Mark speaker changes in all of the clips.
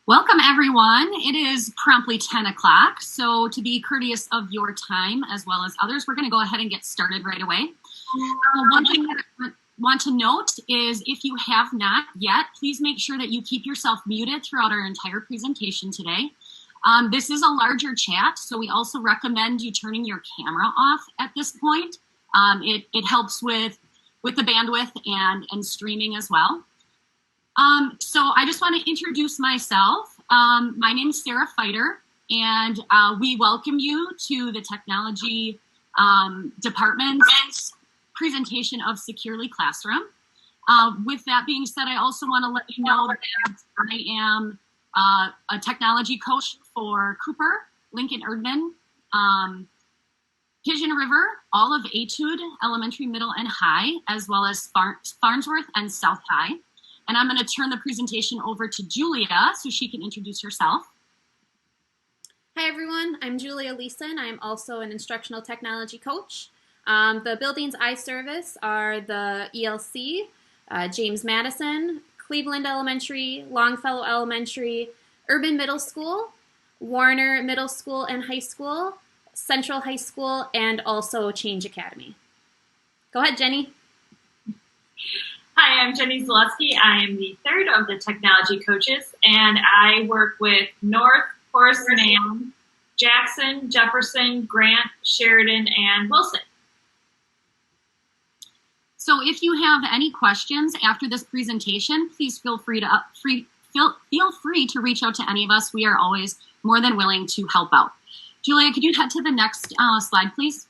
Speaker 1: Welcome, everyone. It is promptly 10 o'clock, so to be courteous of your time as well as others, we're going to go ahead and get started right away. One thing that I want to note is if you have not yet, please make sure that you keep yourself muted throughout our entire presentation today. This is a larger chat, so we also recommend you turning your camera off at this point. It helps with the bandwidth and streaming as well. So I just want to introduce myself. My name is Sarah Fighter, and we welcome you to the Technology Department's presentation of Securely Classroom. With that being said, I also want to let you know that I am a technology coach for Cooper, Lincoln Erdman, Pigeon River, all of Etude, elementary, middle, and high, as well as Farnsworth and South High. And I'm going to turn the presentation over to Julia so she can introduce herself.
Speaker 2: Hi everyone, I'm Julia Leeson. I'm also an instructional technology coach. The buildings I service are the ELC, James Madison, Cleveland Elementary, Longfellow Elementary, Urban Middle School, Warner Middle School and High School, Central High School, and also Change Academy. Go ahead, Jenny.
Speaker 3: Hi, I'm Jenny Zaleski. I am the third of the technology coaches, and I work with North, Horace Mann, Jackson, Jefferson, Grant, Sheridan, and Wilson.
Speaker 1: So if you have any questions after this presentation, please feel free to reach out to any of us. We are always more than willing to help out. Julia, could you head to the next slide, please?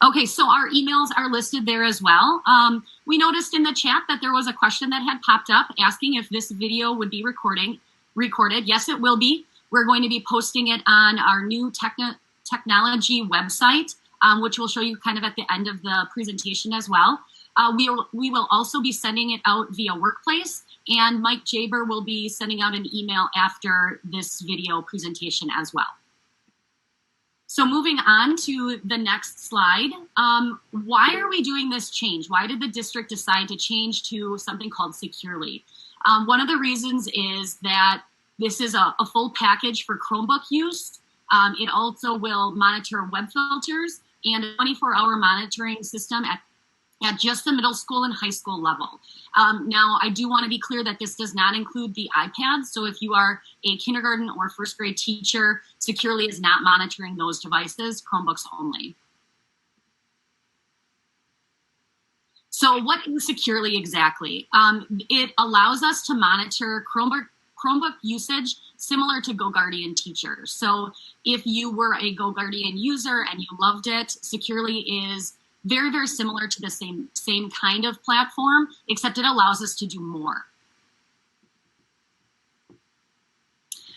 Speaker 1: Okay, so our emails are listed there as well. We noticed in the chat that there was a question that had popped up asking if this video would be recorded. Yes, it will be. We're going to be posting it on our new technology website, which we'll show you kind of at the end of the presentation as well. We will also be sending it out via Workplace, and Mike Jaber will be sending out an email after this video presentation as well. So moving on to the next slide, why are we doing this change? Why did the district decide to change to something called Securely? One of the reasons is that this is a full package for Chromebook use. It also will monitor web filters and a 24-hour monitoring system at just the middle school and high school level. Now, I do want to be clear that this does not include the iPads. So if you are a kindergarten or first grade teacher, Securely is not monitoring those devices, Chromebooks only. So what is Securely exactly? It allows us to monitor Chromebook usage similar to GoGuardian teachers. So if you were a GoGuardian user and you loved it, Securely is very, very similar to the same kind of platform, except it allows us to do more.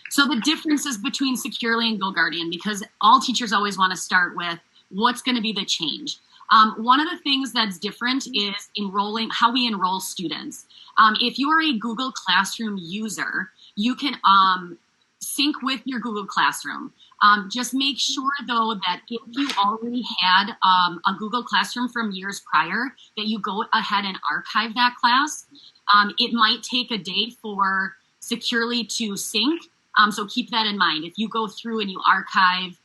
Speaker 1: So the differences between Securely and GoGuardian, because all teachers always want to start with what's going to be the change. One of the things that's different is how we enroll students. If you are a Google Classroom user, you can sync with your Google Classroom. Just make sure, though, that if you already had a Google Classroom from years prior, that you go ahead and archive that class. It might take a day for Securely to sync, so keep that in mind. If you go through and you archive,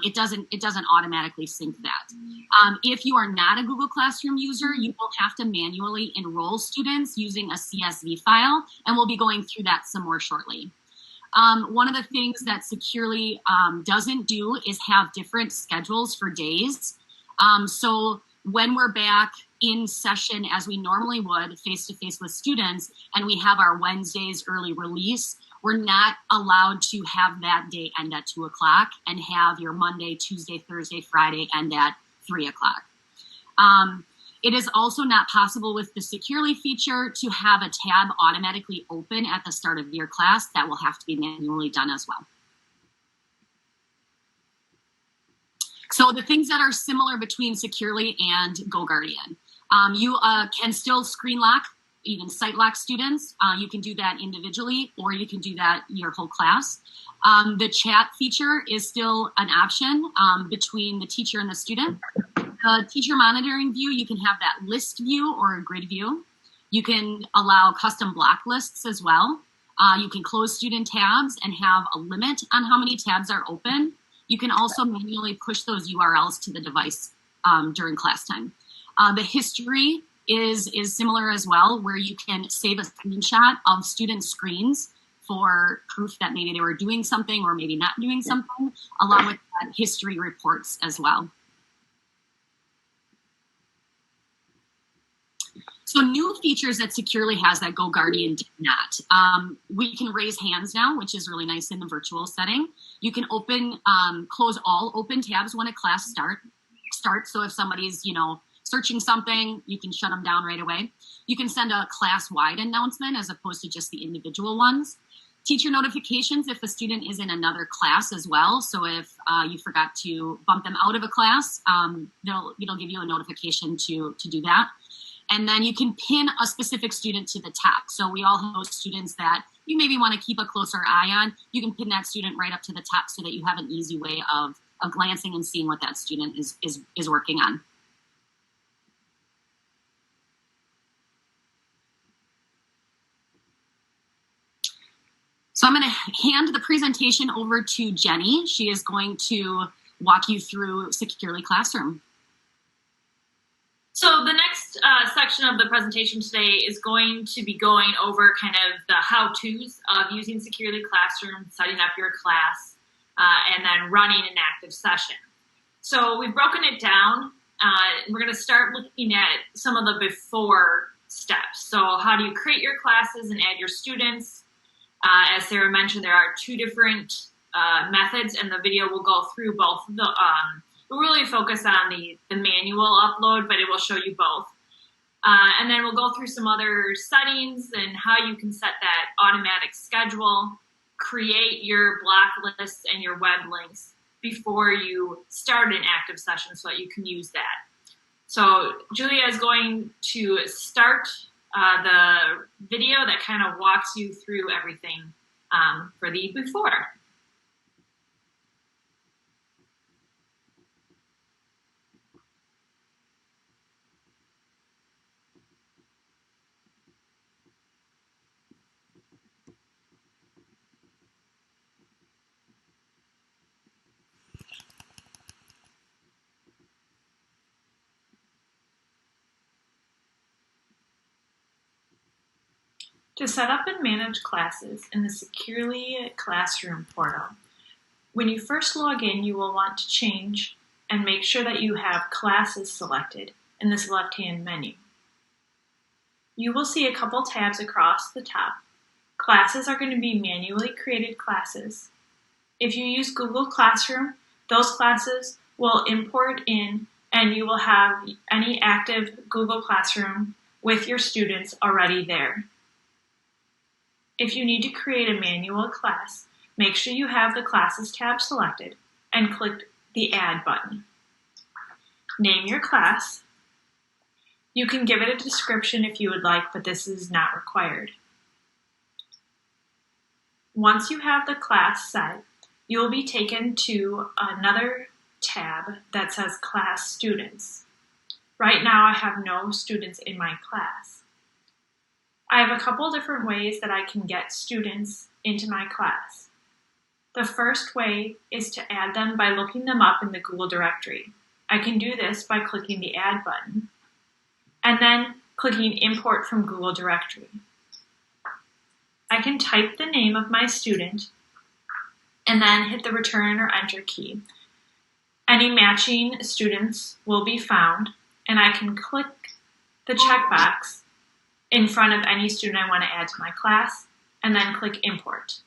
Speaker 1: it doesn't automatically sync that. If you are not a Google Classroom user, you will have to manually enroll students using a CSV file, and we'll be going through that some more shortly. One of the things that Securely doesn't do is have different schedules for days. So when we're back in session as we normally would face-to-face with students and we have our Wednesdays early release, we're not allowed to have that day end at 2 o'clock and have your Monday, Tuesday, Thursday, Friday end at 3 o'clock. It is also not possible with the Securely feature to have a tab automatically open at the start of your class. That will have to be manually done as well. So the things that are similar between Securely and GoGuardian. You can still screen lock, even site lock students. You can do that individually, or you can do that your whole class. The chat feature is still an option between the teacher and the student. Teacher monitoring view, you can have that list view or a grid view. You can allow custom block lists as well. You can close student tabs and have a limit on how many tabs are open. You can also manually push those URLs to the device during class time. The history is similar as well, where you can save a screenshot of student screens for proof that maybe they were doing something or maybe not doing something, along with that history reports as well. So new features that Securely has that GoGuardian did not. We can raise hands now, which is really nice in the virtual setting. You can close all open tabs when a class starts. So if somebody's, searching something, you can shut them down right away. You can send a class-wide announcement as opposed to just the individual ones. Teacher notifications if a student is in another class as well. So if you forgot to bump them out of a class, it'll give you a notification to do that. And then you can pin a specific student to the top. So we all have those students that you maybe want to keep a closer eye on. You can pin that student right up to the top so that you have an easy way of glancing and seeing what that student is working on. So I'm going to hand the presentation over to Jenny. She is going to walk you through Securely Classroom.
Speaker 3: So the next section of the presentation today is going to be going over kind of the how-tos of using Securely Classroom, setting up your class, and then running an active session. So we've broken it down. We're going to start looking at some of the before steps. So how do you create your classes and add your students? As Sarah mentioned, there are two different methods, and the video will go through both of the we'll really focus on the manual upload, but it will show you both. And then we'll go through some other settings and how you can set that automatic schedule, create your block lists and your web links before you start an active session so that you can use that. So Julia is going to start the video that kind of walks you through everything for the before. To set up and manage classes in the Securely Classroom portal, when you first log in, you will want to change and make sure that you have classes selected in this left-hand menu. You will see a couple tabs across the top. Classes are going to be manually created classes. If you use Google Classroom, those classes will import in and you will have any active Google Classroom with your students already there. If you need to create a manual class, make sure you have the Classes tab selected and click the Add button. Name your class. You can give it a description if you would like, but this is not required. Once you have the class set, you will be taken to another tab that says Class Students. Right now, I have no students in my class. I have a couple different ways that I can get students into my class. The first way is to add them by looking them up in the Google directory. I can do this by clicking the Add button and then clicking Import from Google directory. I can type the name of my student and then hit the Return or Enter key. Any matching students will be found, and I can click the checkbox in front of any student I want to add to my class, and then click Import.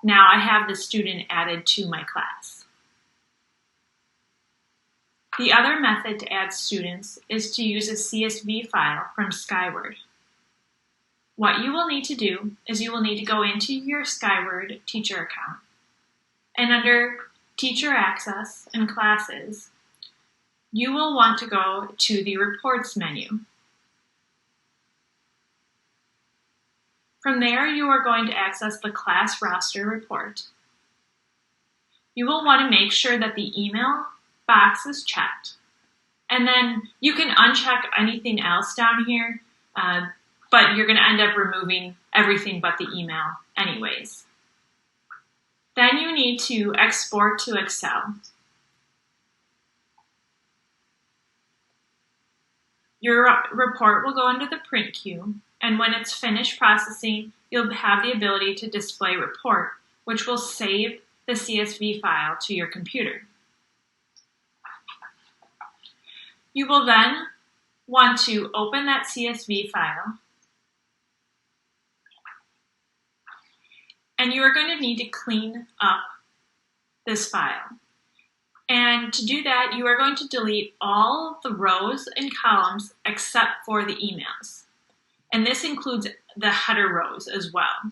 Speaker 3: Now I have the student added to my class. The other method to add students is to use a CSV file from Skyward. What you will need to do is you will need to go into your Skyward teacher account, and under Teacher Access and Classes, you will want to go to the Reports menu. From there, you are going to access the class roster report. You will want to make sure that the email box is checked. And then you can uncheck anything else down here, but you're going to end up removing everything but the email anyways. Then you need to export to Excel. Your report will go into the print queue, and when it's finished processing, you'll have the ability to display report, which will save the CSV file to your computer. You will then want to open that CSV file, and you are going to need to clean up this file. And to do that, you are going to delete all the rows and columns except for the emails. And this includes the header rows as well.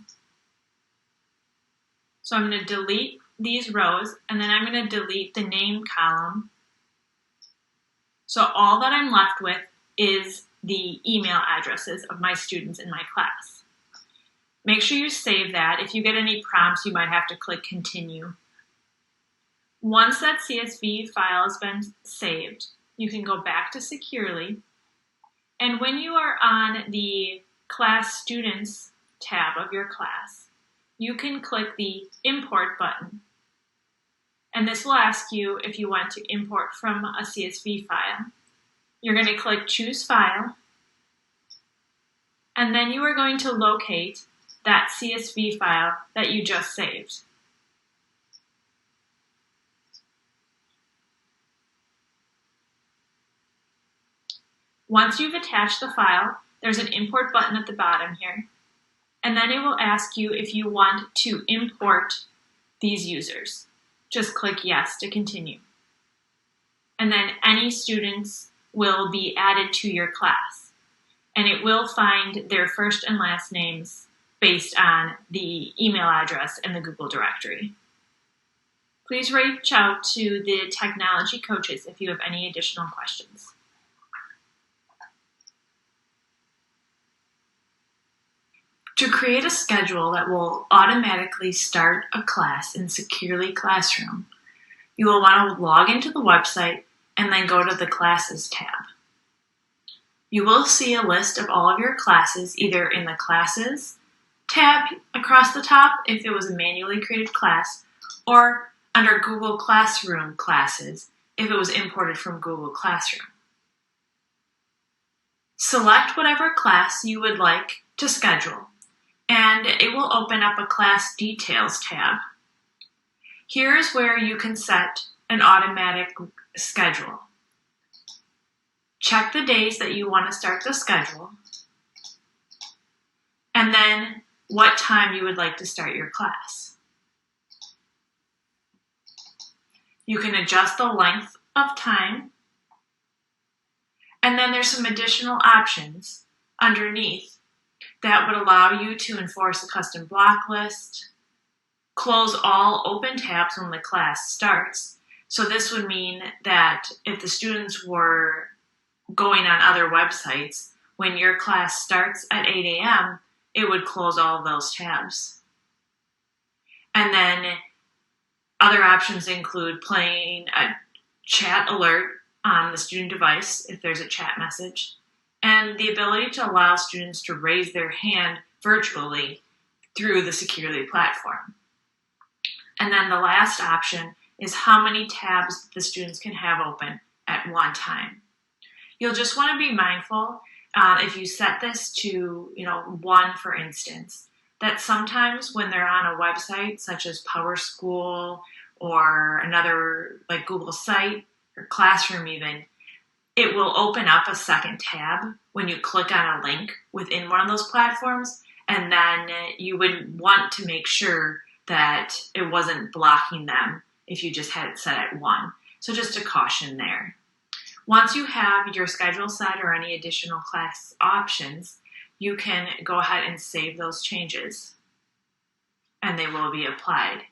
Speaker 3: So I'm going to delete these rows, and then I'm going to delete the name column. So all that I'm left with is the email addresses of my students in my class. Make sure you save that. If you get any prompts, you might have to click continue. Once that CSV file has been saved, you can go back to Securely. And when you are on the Class Students tab of your class, you can click the Import button. And this will ask you if you want to import from a CSV file. You're going to click Choose File, and then you are going to locate that CSV file that you just saved. Once you've attached the file, there's an import button at the bottom here, and then it will ask you if you want to import these users. Just click yes to continue. And then any students will be added to your class, and it will find their first and last names based on the email address in the Google directory. Please reach out to the technology coaches if you have any additional questions. To create a schedule that will automatically start a class in Securely Classroom, you will want to log into the website and then go to the Classes tab. You will see a list of all of your classes either in the Classes tab across the top if it was a manually created class, or under Google Classroom classes if it was imported from Google Classroom. Select whatever class you would like to schedule, and it will open up a Class Details tab. Here's where you can set an automatic schedule. Check the days that you want to start the schedule, and then what time you would like to start your class. You can adjust the length of time, and then there's some additional options underneath that would allow you to enforce a custom block list, close all open tabs when the class starts. So this would mean that if the students were going on other websites, when your class starts at 8 a.m., it would close all of those tabs. And then other options include playing a chat alert on the student device if there's a chat message, and the ability to allow students to raise their hand virtually through the Securely platform. And then the last option is how many tabs the students can have open at one time. You'll just want to be mindful if you set this to, one, for instance, that sometimes when they're on a website such as PowerSchool or another like Google site or Classroom even, it will open up a second tab when you click on a link within one of those platforms, and then you would want to make sure that it wasn't blocking them if you just had it set at one. So just a caution there. Once you have your schedule set or any additional class options, you can go ahead and save those changes, and they will be applied.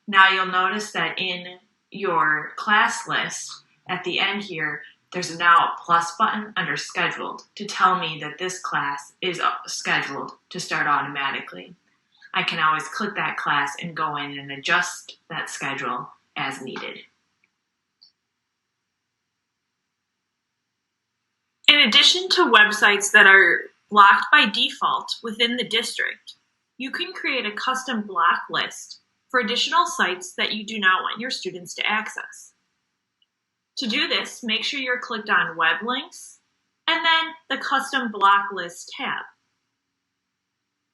Speaker 3: Now you'll notice that in your class list at the end here, there's now a plus button under Scheduled to tell me that this class is scheduled to start automatically. I can always click that class and go in and adjust that schedule as needed. In addition to websites that are blocked by default within the district, you can create a custom block list for additional sites that you do not want your students to access. To do this, make sure you're clicked on Web Links and then the Custom Block List tab.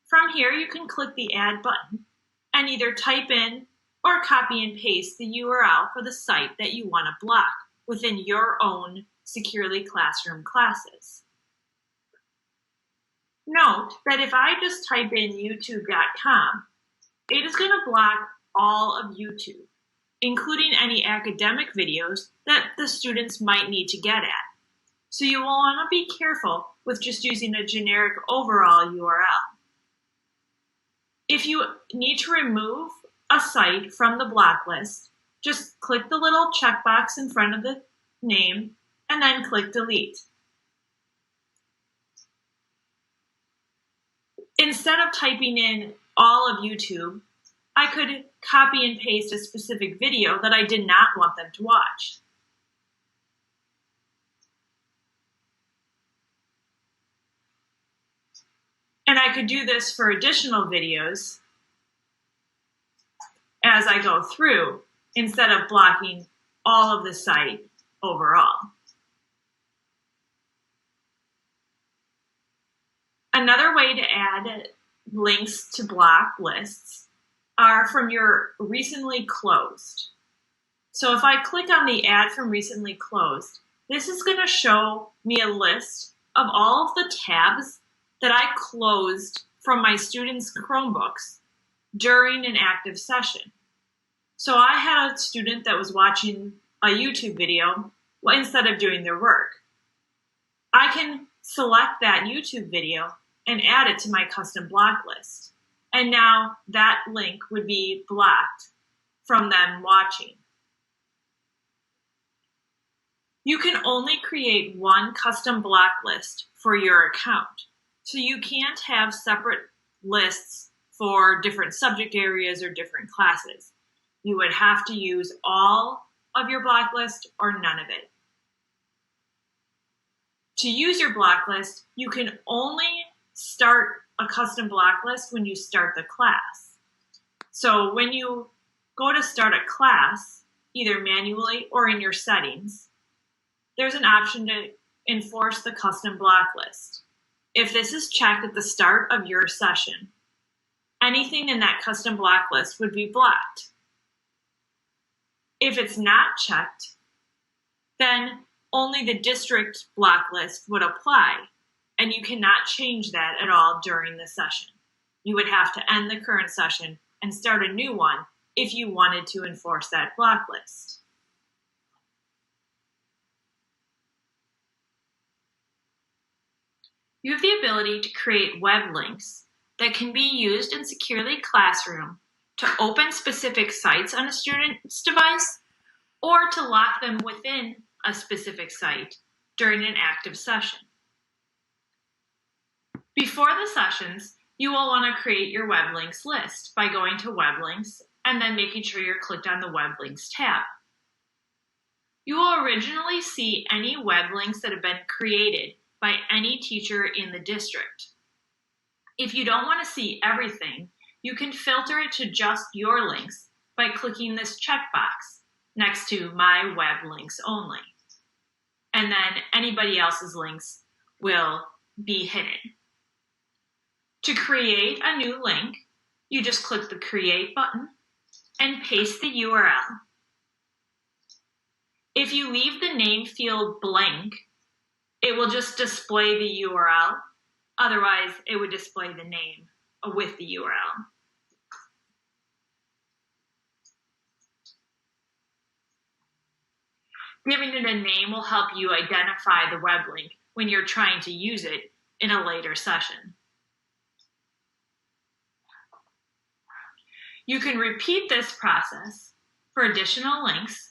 Speaker 3: From here, you can click the Add button and either type in or copy and paste the URL for the site that you want to block within your own Securely Classroom classes. Note that if I just type in youtube.com, it is going to block all of YouTube, including any academic videos that the students might need to get at. So you will want to be careful with just using a generic overall URL. If you need to remove a site from the block list, just click the little checkbox in front of the name and then click delete. Instead of typing in all of YouTube, I could copy and paste a specific video that I did not want them to watch. And I could do this for additional videos as I go through, instead of blocking all of the site overall. Another way to add links to block lists are from your recently closed. So if I click on the add from recently closed, this is going to show me a list of all of the tabs that I closed from my students' Chromebooks during an active session. So I had a student that was watching a YouTube video instead of doing their work. I can select that YouTube video and add it to my custom block list. And now that link would be blocked from them watching. You can only create one custom block list for your account. So you can't have separate lists for different subject areas or different classes. You would have to use all of your block list or none of it. To use your block list, you can only start a custom block list when you start the class. So when you go to start a class, either manually or in your settings, there's an option to enforce the custom block list. If this is checked at the start of your session, anything in that custom block list would be blocked. If it's not checked, then only the district block list would apply, and you cannot change that at all during the session. You would have to end the current session and start a new one if you wanted to enforce that block list. You have the ability to create web links that can be used in Securely Classroom to open specific sites on a student's device or to lock them within a specific site during an active session. Before the sessions, you will want to create your web links list by going to Web Links and then making sure you're clicked on the Web Links tab. You will originally see any web links that have been created by any teacher in the district. If you don't want to see everything, you can filter it to just your links by clicking this checkbox next to My Web Links Only. And then anybody else's links will be hidden. To create a new link, you just click the Create button and paste the URL. If you leave the name field blank, it will just display the URL. Otherwise, it would display the name with the URL. Giving it a name will help you identify the web link when you're trying to use it in a later session. You can repeat this process for additional links.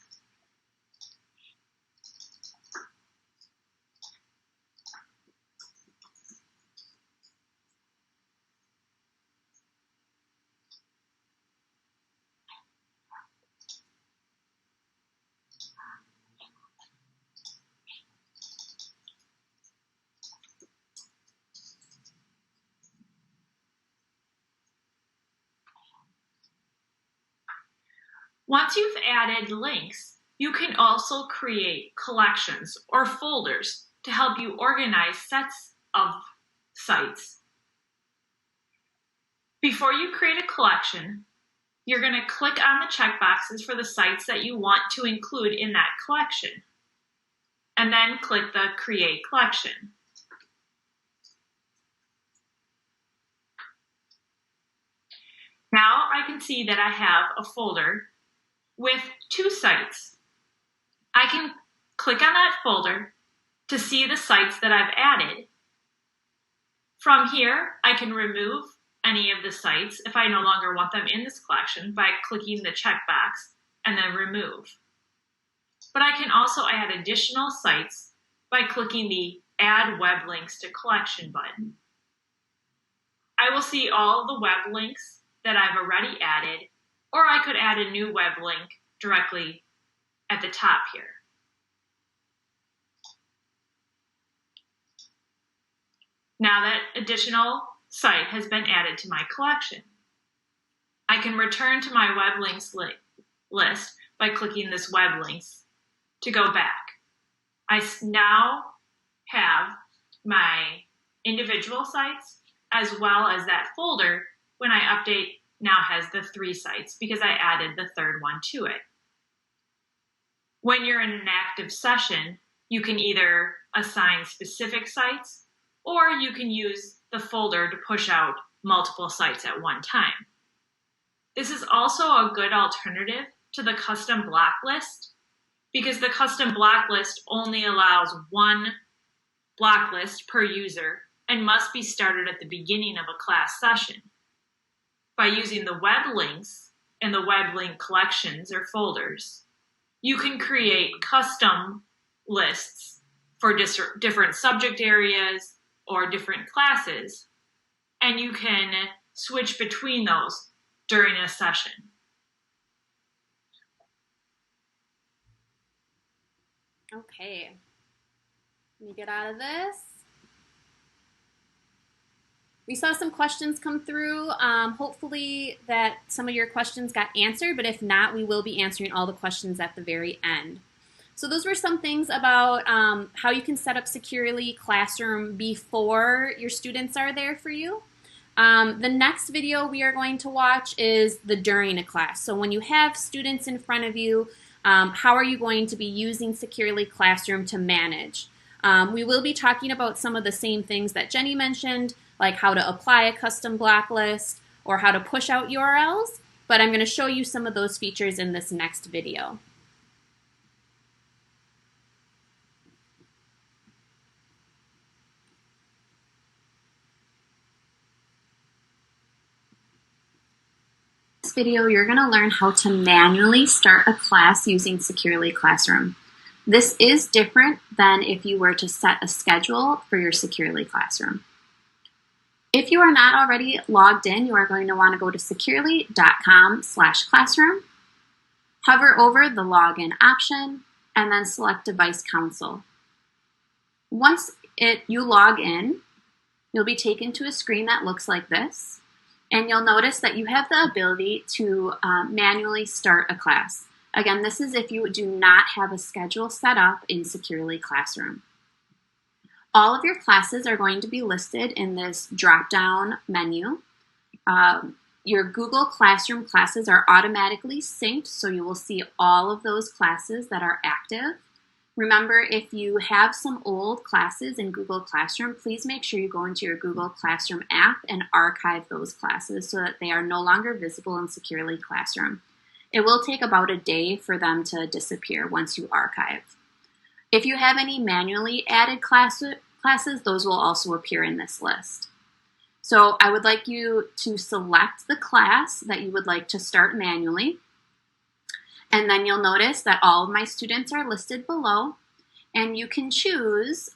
Speaker 3: Once you've added links, you can also create collections or folders to help you organize sets of sites. Before you create a collection, you're going to click on the checkboxes for the sites that you want to include in that collection, and then click the Create Collection. Now I can see that I have a folder with 2 sites. I can click on that folder to see the sites that I've added. From here, I can remove any of the sites if I no longer want them in this collection by clicking the checkbox and then remove. But I can also add additional sites by clicking the Add Web Links to Collection button. I will see all the web links that I've already added, or I could add a new web link directly at the top here. Now that additional site has been added to my collection, I can return to my web links list by clicking this web links to go back. I now have my individual sites as well as that folder when I update now has the 3 sites because I added the 3rd one to it. When you're in an active session, you can either assign specific sites or you can use the folder to push out multiple sites at one time. This is also a good alternative to the custom block list because the custom block list only allows 1 block list per user and must be started at the beginning of a class session. By using the web links and the web link collections or folders, you can create custom lists for different subject areas or different classes, and you can switch between those during a session.
Speaker 2: Okay, let me get out of this. We saw some questions come through. Hopefully that some of your questions got answered, but if not, we will be answering all the questions at the very end. So those were some things about how you can set up securely Classroom before your students are there for you. The next video we are going to watch is the during a class. So when you have students in front of you, how are you going to be using Securely Classroom to manage? We will be talking about some of the same things that Jenny mentioned, like how to apply a custom block list or how to push out URLs, but I'm going to show you some of those features in this next video. In this video, you're going to learn how to manually start a class using Securely Classroom. This is different than if you were to set a schedule for your Securely Classroom. If you are not already logged in, you are going to want to go to securely.com/classroom, hover over the login option, and then select Device Console. Once you log in, you'll be taken to a screen that looks like this, and you'll notice that you have the ability to manually start a class. Again, this is if you do not have a schedule set up in Securely Classroom. All of your classes are going to be listed in this drop-down menu. Your Google Classroom classes are automatically synced, so you will see all of those classes that are active. Remember, if you have some old classes in Google Classroom, please make sure you go into your Google Classroom app and archive those classes so that they are no longer visible in Securely Classroom. It will take about a day for them to disappear once you archive. If you have any manually added classes, those will also appear in this list. So I would like you to select the class that you would like to start manually. And then you'll notice that all of my students are listed below. And you can choose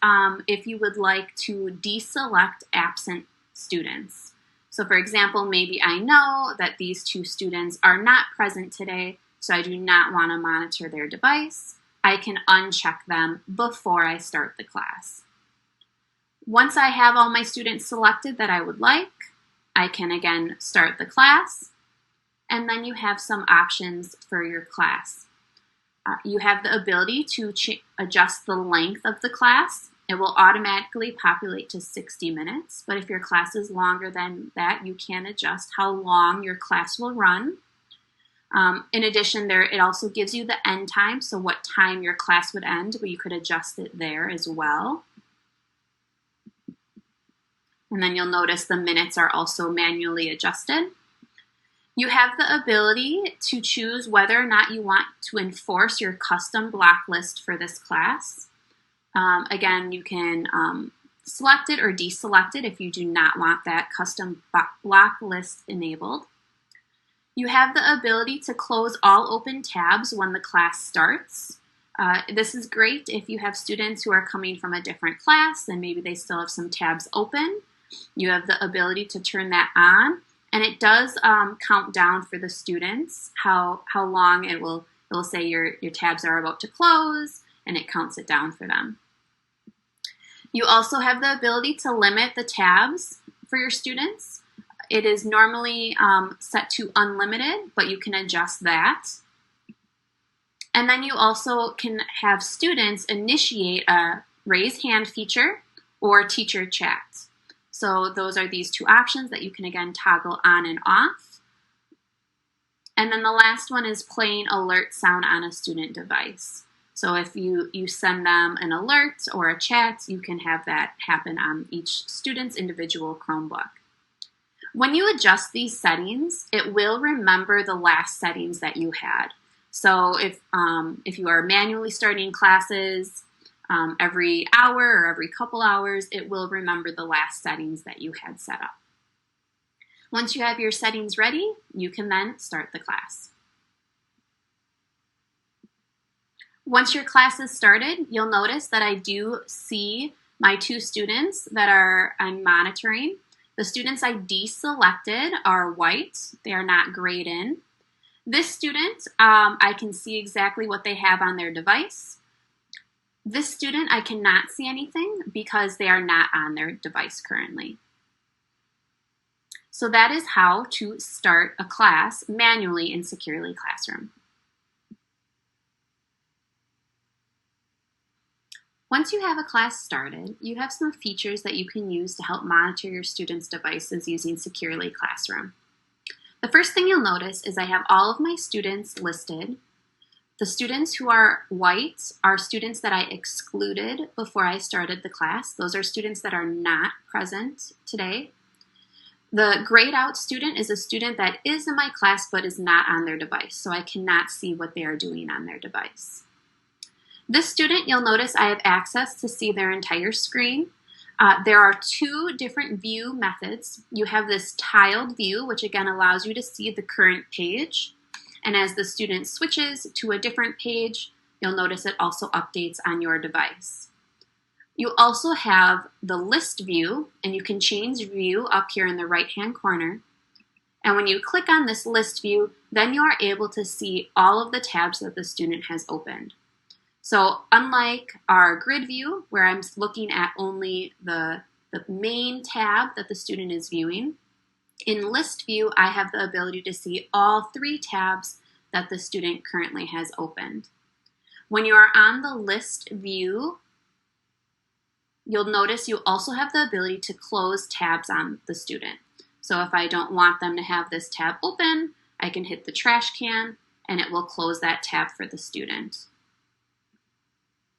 Speaker 2: if you would like to deselect absent students. So for example, maybe I know that these 2 students are not present today, so I do not want to monitor their device. I can uncheck them before I start the class. Once I have all my students selected that I would like, I can again start the class. And then you have some options for your class. You have the ability to adjust the length of the class. It will automatically populate to 60 minutes, but if your class is longer than that, you can adjust how long your class will run. In addition, it also gives you the end time, so what time your class would end, but you could adjust it there as well. And then you'll notice the minutes are also manually adjusted. You have the ability to choose whether or not you want to enforce your custom block list for this class. Again, you can select it or deselect it if you do not want that custom block list enabled. You have the ability to close all open tabs when the class starts. This is great if you have students who are coming from a different class and maybe they still have some tabs open. You have the ability to turn that on, and it does count down for the students how long it will say your tabs are about to close, and it counts it down for them. You also have the ability to limit the tabs for your students. It is normally set to unlimited, but you can adjust that. And then you also can have students initiate a raise hand feature or teacher chat. So those are these two options that you can again toggle on and off. And then the last one is playing alert sound on a student device. So if you send them an alert or a chat, you can have that happen on each student's individual Chromebook. When you adjust these settings, it will remember the last settings that you had. So if you are manually starting classes every hour or every couple hours, it will remember the last settings that you had set up. Once you have your settings ready, you can then start the class. Once your class is started, you'll notice that I do see my two students that I'm monitoring. The students I deselected are white. They are not grayed in. This student, I can see exactly what they have on their device. This student, I cannot see anything because they are not on their device currently. So that is how to start a class manually in Securely Classroom. Once you have a class started, you have some features that you can use to help monitor your students' devices using Securely Classroom. The first thing you'll notice is I have all of my students listed. The students who are white are students that I excluded before I started the class. Those are students that are not present today. The grayed out student is a student that is in my class but is not on their device, so I cannot see what they are doing on their device. This student, you'll notice I have access to see their entire screen. There are two different view methods. You have this tiled view, which again allows you to see the current page. And as the student switches to a different page, you'll notice it also updates on your device. You also have the list view, and you can change view up here in the right-hand corner. And when you click on this list view, then you are able to see all of the tabs that the student has opened. So unlike our grid view, where I'm looking at only the main tab that the student is viewing, in list view, I have the ability to see all three tabs that the student currently has opened. When you are on the list view, you'll notice you also have the ability to close tabs on the student. So if I don't want them to have this tab open, I can hit the trash can and it will close that tab for the student.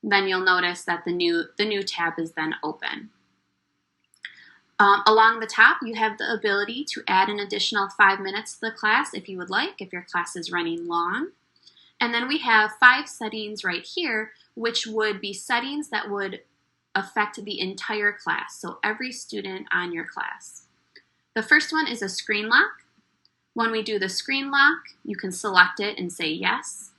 Speaker 2: Then you'll notice that the new tab is then open. Along the top, you have the ability to add an additional 5 minutes to the class if you would like, if your class is running long. And then we have 5 settings right here, which would be settings that would affect the entire class, so every student on your class. The first one is a screen lock. When we do the screen lock, you can select it and say yes.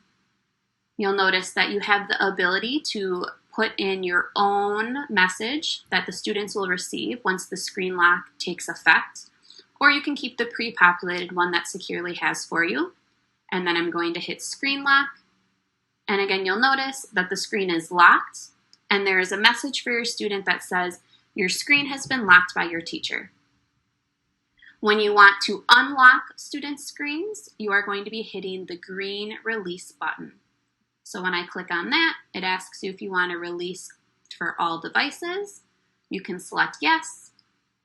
Speaker 2: You'll notice that you have the ability to put in your own message that the students will receive once the screen lock takes effect, or you can keep the pre-populated one that Securely has for you. And then I'm going to hit screen lock. And again, you'll notice that the screen is locked, and there is a message for your student that says, your screen has been locked by your teacher. When you want to unlock student screens, you are going to be hitting the green release button. So when I click on that, it asks you if you want to release for all devices. You can select yes,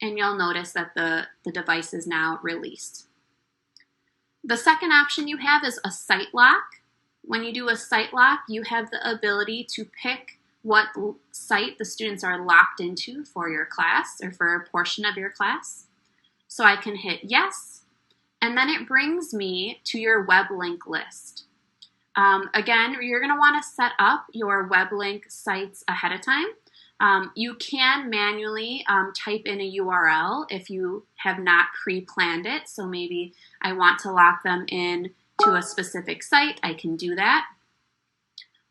Speaker 2: and you'll notice that the device is now released. The second option you have is a site lock. When you do a site lock, you have the ability to pick what site the students are locked into for your class or for a portion of your class. So I can hit yes, and then it brings me to your web link list. Again, you're going to want to set up your web link sites ahead of time. You can manually type in a URL if you have not pre-planned it. So maybe I want to lock them in to a specific site. I can do that.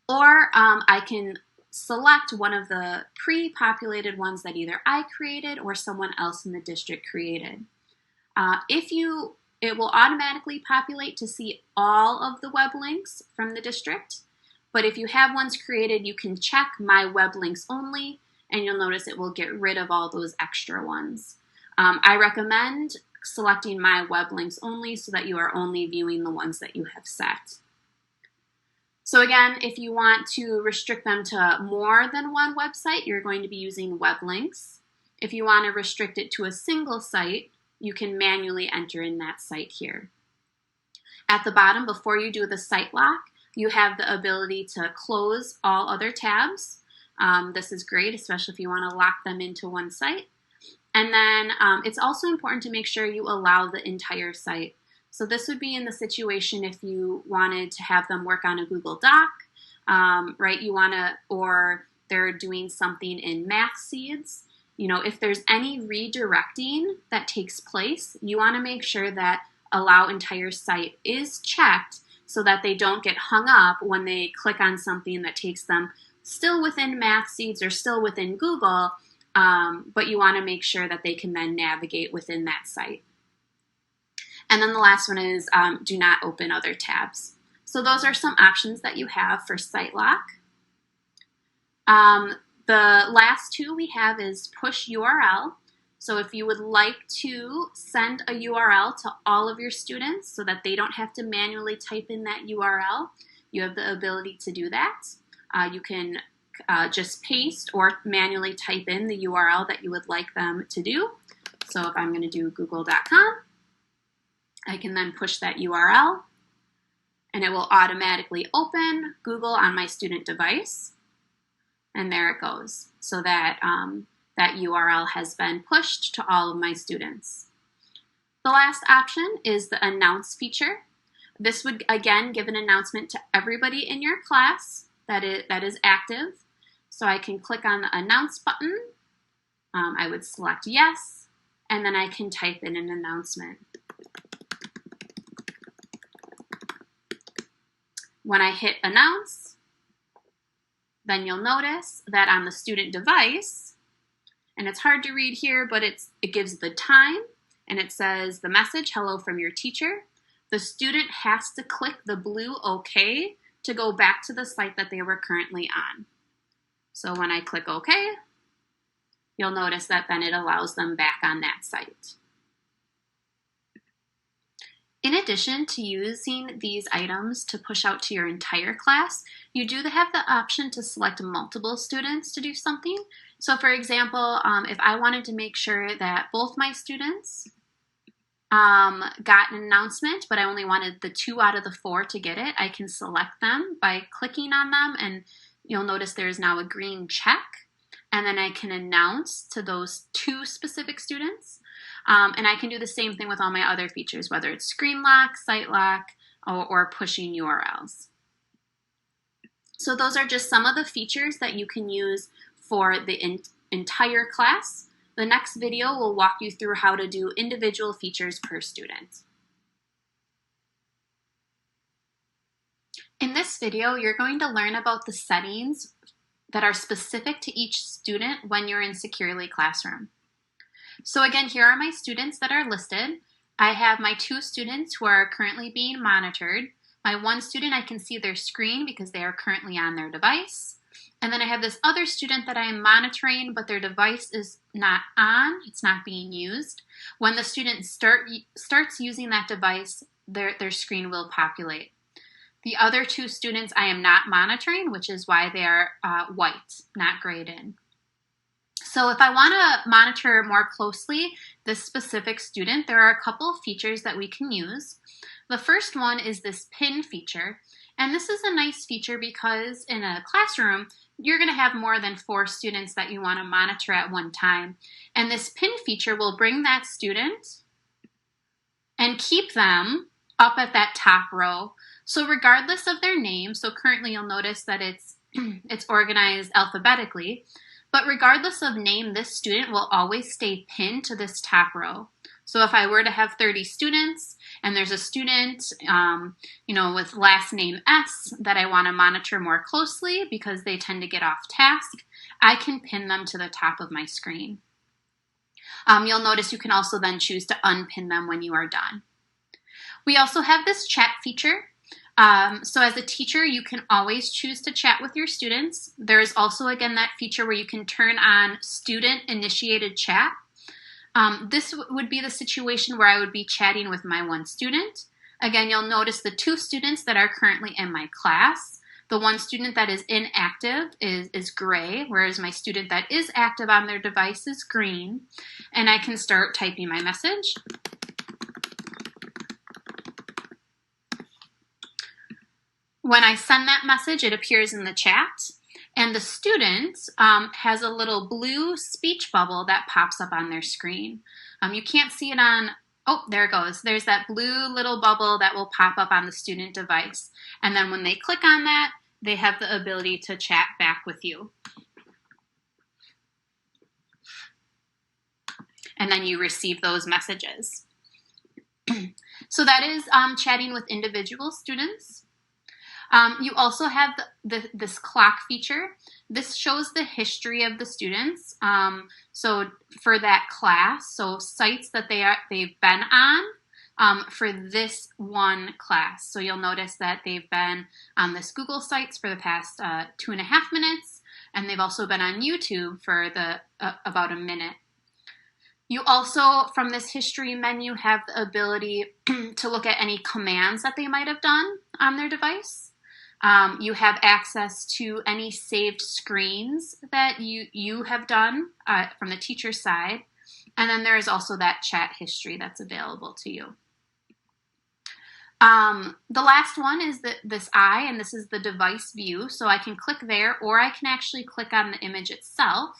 Speaker 2: Or I can select one of the pre-populated ones that either I created or someone else in the district created. It will automatically populate to see all of the web links from the district. But if you have ones created, you can check my web links only, and you'll notice it will get rid of all those extra ones. I recommend selecting my web links only so that you are only viewing the ones that you have set. So again, if you want to restrict them to more than one website, you're going to be using web links. If you want to restrict it to a single site, you can manually enter in that site here. At the bottom, before you do the site lock, you have the ability to close all other tabs. This is great, especially if you want to lock them into one site. And then it's also important to make sure you allow the entire site. So this would be in the situation if you wanted to have them work on a Google Doc, right? Or they're doing something in Math Seeds. You know, if there's any redirecting that takes place, you want to make sure that allow entire site is checked so that they don't get hung up when they click on something that takes them still within Math Seeds or still within Google, but you want to make sure that they can then navigate within that site. And then the last one is do not open other tabs. So those are some options that you have for site lock. The last two we have is push URL. So if you would like to send a URL to all of your students so that they don't have to manually type in that URL, you have the ability to do that. You can just paste or manually type in the URL that you would like them to do. So if I'm going to do google.com, I can then push that URL, and it will automatically open Google on my student device. And there it goes. So that that URL has been pushed to all of my students. The last option is the announce feature. This would again give an announcement to everybody in your class that is active. So I can click on the announce button. I would select yes, and then I can type in an announcement. When I hit announce, then you'll notice that on the student device, and it's hard to read here, but it gives the time, and it says the message, hello from your teacher. The student has to click the blue OK to go back to the site that they were currently on. So when I click OK, you'll notice that then it allows them back on that site. In addition to using these items to push out to your entire class, you do have the option to select multiple students to do something. So for example, if I wanted to make sure that both my students got an announcement, but I only wanted the 2 out of the 4 to get it, I can select them by clicking on them, and you'll notice there's now a green check, and then I can announce to those 2 specific students. And I can do the same thing with all my other features, whether it's screen lock, site lock, or pushing URLs. So those are just some of the features that you can use for the entire class. The next video will walk you through how to do individual features per student. In this video, you're going to learn about the settings that are specific to each student when you're in Securely Classroom. So again, here are my students that are listed. I have my 2 students who are currently being monitored. My 1 student, I can see their screen because they are currently on their device. And then I have this other student that I am monitoring, but their device is not on, it's not being used. When the student starts using that device, their screen will populate. The other two students I am not monitoring, which is why they are white, not grayed in. So if I want to monitor more closely this specific student, there are a couple of features that we can use. The first one is this pin feature. And this is a nice feature because in a classroom, you're going to have more than 4 students that you want to monitor at one time. And this pin feature will bring that student and keep them up at that top row. So regardless of their name, so currently you'll notice that it's organized alphabetically, but regardless of name, this student will always stay pinned to this top row. So if I were to have 30 students and there's a student, with last name S that I want to monitor more closely because they tend to get off task, I can pin them to the top of my screen. You'll notice you can also then choose to unpin them when you are done. We also have this chat feature. So as a teacher, you can always choose to chat with your students. There is also, again, that feature where you can turn on student-initiated chat. This would be the situation where I would be chatting with my one student. Again, you'll notice the 2 students that are currently in my class. The one student that is inactive is gray, whereas my student that is active on their device is green. And I can start typing my message. When I send that message, it appears in the chat. And the student has a little blue speech bubble that pops up on their screen. You can't see it on, oh, there it goes. There's that blue little bubble that will pop up on the student device. And then when they click on that, they have the ability to chat back with you. And then you receive those messages. So that is chatting with individual students. You also have this clock feature. This shows the history of the students. So for that class, so sites that they've been on for this one class. So you'll notice that they've been on this Google Sites for the past 2.5 minutes, and they've also been on YouTube for about a minute. You also, from this history menu, have the ability to look at any commands that they might have done on their device. You have access to any saved screens that you have done from the teacher's side. And then there is also that chat history that's available to you. The last one is this eye, and this is the device view. So I can click there, or I can actually click on the image itself.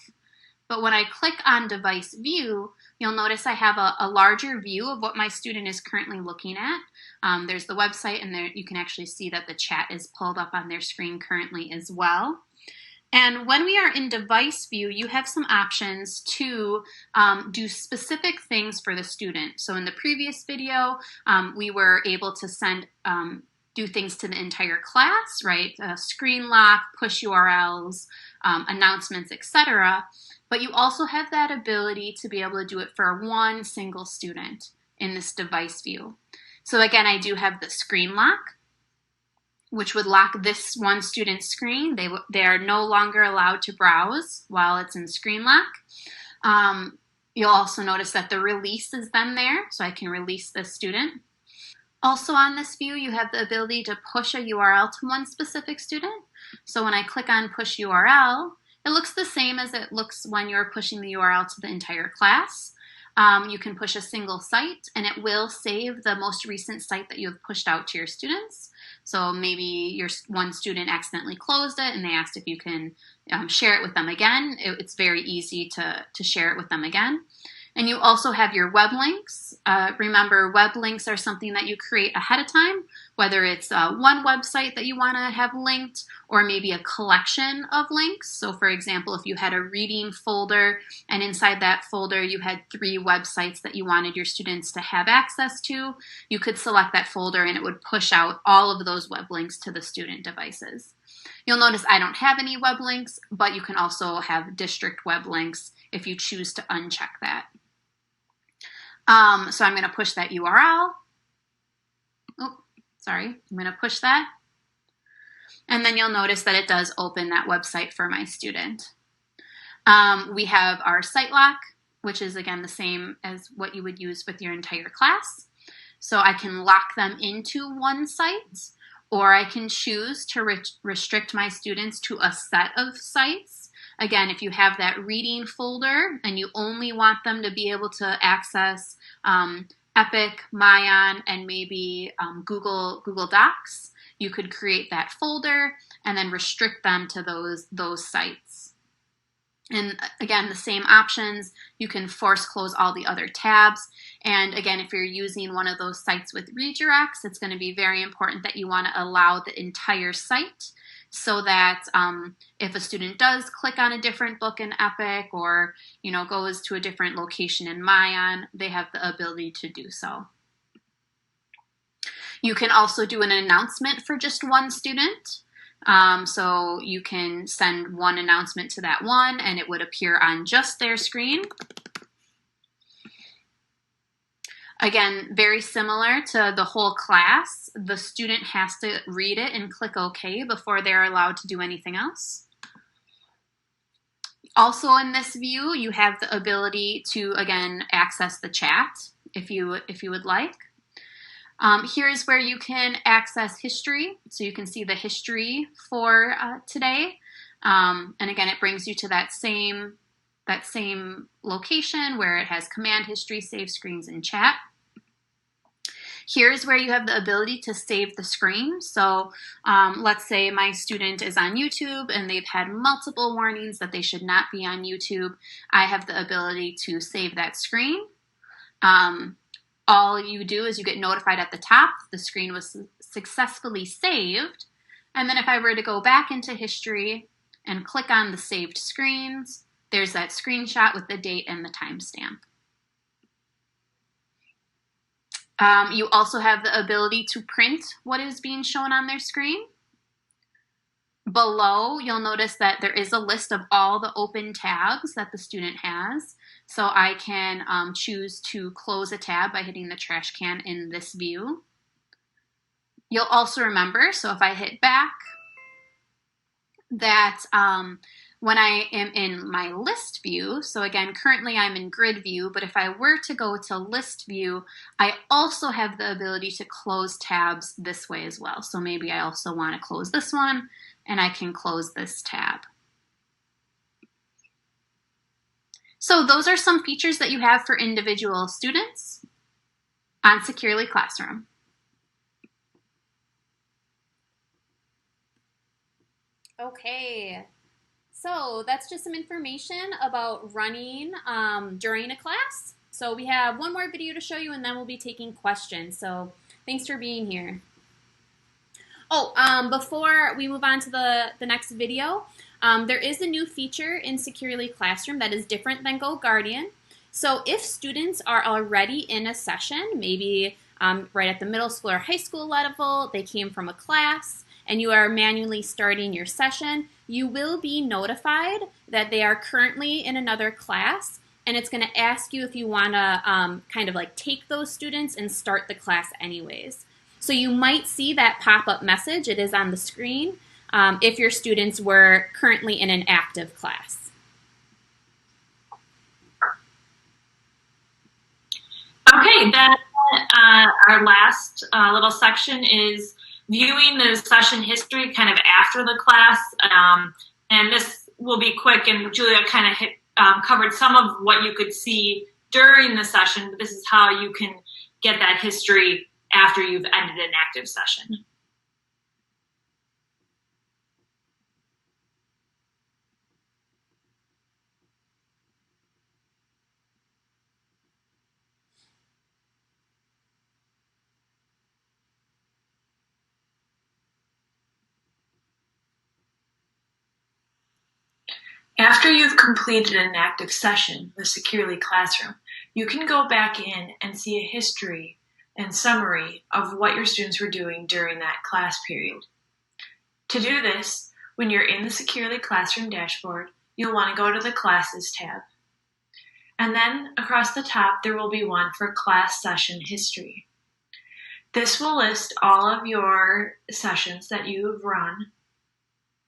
Speaker 2: But when I click on device view, you'll notice I have a larger view of what my student is currently looking at. There's the website, and there you can actually see that the chat is pulled up on their screen currently as well. And when we are in device view, you have some options to do specific things for the student. So in the previous video, we were able to do things to the entire class, right? Screen lock, push URLs, announcements, etc. But you also have that ability to be able to do it for one single student in this device view. So again, I do have the screen lock, which would lock this one student's screen. They are no longer allowed to browse while it's in screen lock. You'll also notice that the release is then there, so I can release this student. Also on this view, you have the ability to push a URL to one specific student. So when I click on push URL, it looks the same as it looks when you're pushing the URL to the entire class. You can push a single site, and it will save the most recent site that you have pushed out to your students. So maybe your one student accidentally closed it, and they asked if you can share it with them again. It's very easy to share it with them again. And you also have your web links. Remember, web links are something that you create ahead of time, whether it's one website that you want to have linked or maybe a collection of links. So for example, if you had a reading folder and inside that folder you had 3 websites that you wanted your students to have access to, you could select that folder and it would push out all of those web links to the student devices. You'll notice I don't have any web links, but you can also have district web links if you choose to uncheck that. So I'm going to push that URL. Oh, sorry. I'm going to push that. And then you'll notice that it does open that website for my student. We have our site lock, which is again the same as what you would use with your entire class. So I can lock them into one site, or I can choose to restrict my students to a set of sites. Again, if you have that reading folder and you only want them to be able to access Epic, Mayan, and maybe Google Docs, you could create that folder and then restrict them to those sites. And again, the same options. You can force close all the other tabs. And again, if you're using one of those sites with redirects, it's going to be very important that you want to allow the entire site, so that if a student does click on a different book in Epic, or goes to a different location in Mayan, they have the ability to do so. You can also do an announcement for just one student. So you can send one announcement to that one, and it would appear on just their screen. Again, very similar to the whole class, the student has to read it and click OK before they're allowed to do anything else. Also in this view, you have the ability to, again, access the chat if you would like. Here's where you can access history. So you can see the history for today. And again, it brings you to that same location where it has command history, save screens, and chat. Here's where you have the ability to save the screen. So let's say my student is on YouTube and they've had multiple warnings that they should not be on YouTube. I have the ability to save that screen. All you do is you get notified at the top the screen was successfully saved. And then if I were to go back into history and click on the saved screens, there's that screenshot with the date and the timestamp. You also have the ability to print what is being shown on their screen. Below, you'll notice that there is a list of all the open tabs that the student has. So I can choose to close a tab by hitting the trash can in this view. You'll also remember, so if I hit back, that when I am in my list view, so again, currently I'm in grid view, but if I were to go to list view, I also have the ability to close tabs this way as well. So maybe I also want to close this one, and I can close this tab. So those are some features that you have for individual students on Securely Classroom. Okay, so that's just some information about running during a class. So we have one more video to show you, and then we'll be taking questions. So thanks for being here. Oh, before we move on to the next video, there is a new feature in Securely Classroom that is different than GoGuardian. So if students are already in a session, maybe right at the middle school or high school level, they came from a class, and you are manually starting your session, you will be notified that they are currently in another class, and it's going to ask you if you want to kind of like take those students and start the class anyways. So you might see that pop-up message. It is on the screen if your students were currently in an active class.
Speaker 3: Okay, then our last little section is viewing the session history kind of after the class. And this will be quick, and Julia kind of covered some of what you could see during the session, but this is how you can get that history after you've ended an active session. After you've completed an active session with Securely Classroom, you can go back in and see a history and summary of what your students were doing during that class period. To do this, when you're in the Securely Classroom dashboard, you'll want to go to the Classes tab. And then across the top, there will be one for Class Session History. This will list all of your sessions that you've run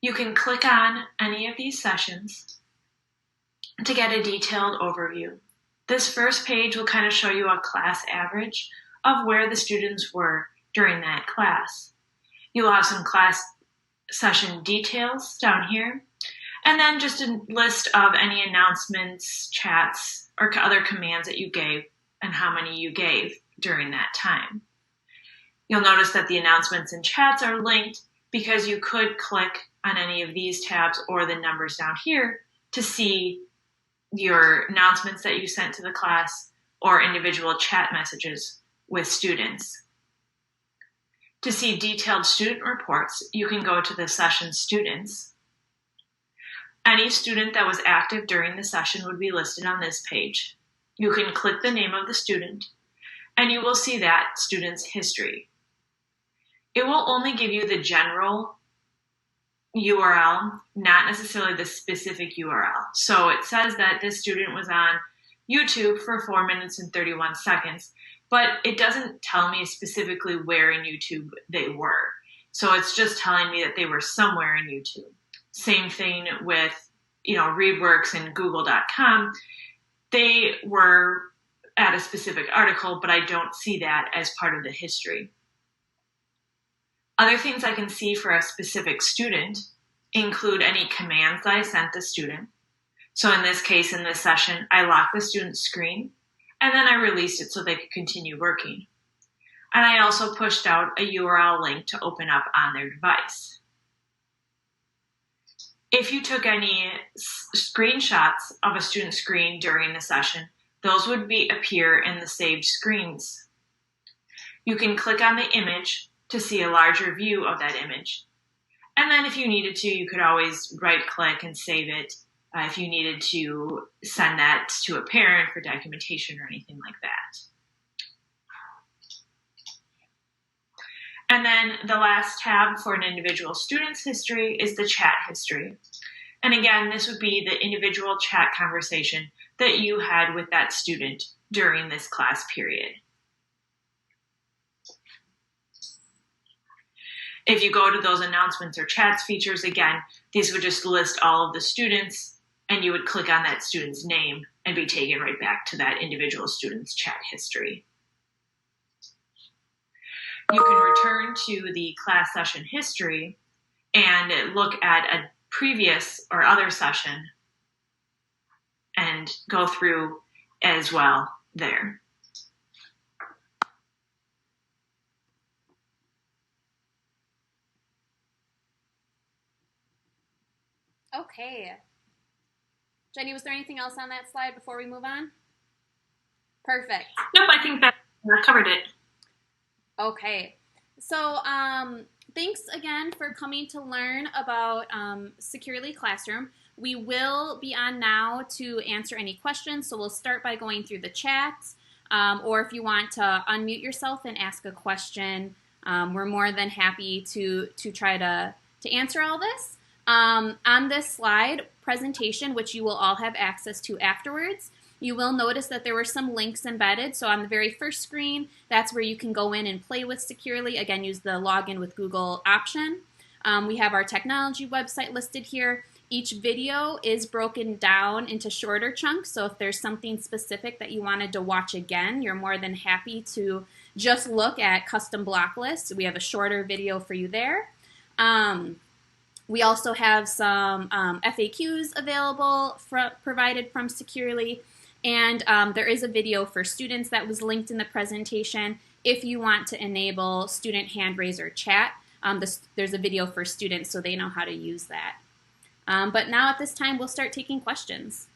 Speaker 4: You can click on any of these sessions to get a detailed overview. This first page will kind of show you a class average of where the students were during that class. You will have some class session details down here, and then just a list of any announcements, chats, or other commands that you gave and how many you gave during that time. You'll notice that the announcements and chats are linked because you could click on any of these tabs or the numbers down here to see your announcements that you sent to the class or individual chat messages with students. To see detailed student reports, you can go to the session students. Any student that was active during the session would be listed on this page. You can click the name of the student, and you will see that student's history. It will only give you the general URL, not necessarily the specific URL. So it says that this student was on YouTube for 4 minutes and 31 seconds, but it doesn't tell me specifically where in YouTube they were. So it's just telling me that they were somewhere in YouTube. Same thing with, ReadWorks and Google.com. They were at a specific article, but I don't see that as part of the history. Other things I can see for a specific student include any commands that I sent the student. So in this case, in this session, I locked the student's screen, and then I released it so they could continue working. And I also pushed out a URL link to open up on their device. If you took any screenshots of a student's screen during the session, those would appear in the saved screens. You can click on the image to see a larger view of that image. And then if you needed to, you could always right-click and save it if you needed to send that to a parent for documentation or anything like that. And then the last tab for an individual student's history is the chat history. And again, this would be the individual chat conversation that you had with that student during this class period. If you go to those announcements or chats features, again, these would just list all of the students, and you would click on that student's name and be taken right back to that individual student's chat history. You can return to the class session history and look at a previous or other session and go through as well there.
Speaker 2: Okay. Jenny, was there anything else on that slide before we move on? Perfect.
Speaker 3: Nope, I think that covered it.
Speaker 2: Okay. So thanks again for coming to learn about Securely Classroom. We will be on now to answer any questions. So we'll start by going through the chats. Or if you want to unmute yourself and ask a question, we're more than happy to try to answer all this. On this slide presentation, which you will all have access to afterwards, you will notice that there were some links embedded. So on the very first screen, that's where you can go in and play with Securely. Again, use the login with Google option. We have our technology website listed here. Each video is broken down into shorter chunks. So if there's something specific that you wanted to watch again, you're more than happy to just look at custom block lists. We have a shorter video for you there. We also have some FAQs available provided from Securely, and there is a video for students that was linked in the presentation. If you want to enable student hand raise or chat, there's a video for students so they know how to use that. But now at this time, we'll start taking questions.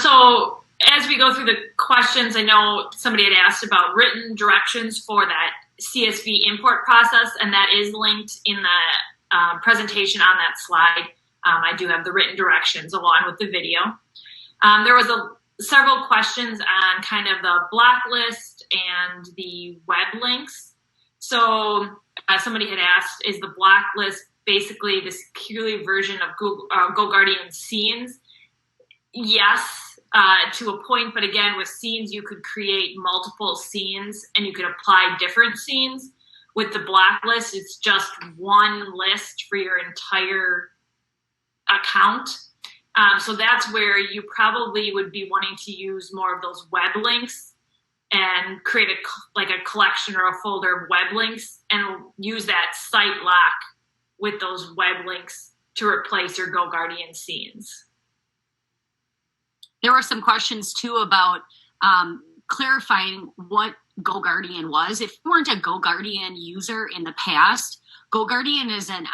Speaker 3: So as we go through the questions, I know somebody had asked about written directions for that CSV import process, and that is linked in the presentation on that slide. I do have the written directions along with the video. There was several questions on kind of the block list and the web links. So somebody had asked, is the block list basically the Securely version of Google GoGuardian scenes? Yes, to a point, but again, with scenes, you could create multiple scenes and you could apply different scenes. With the blacklist, it's just one list for your entire account. So that's where you probably would be wanting to use more of those web links and create a collection or a folder of web links and use that site lock with those web links to replace your GoGuardian scenes.
Speaker 1: There were some questions too about clarifying what GoGuardian was. If you weren't a GoGuardian user in the past, GoGuardian is an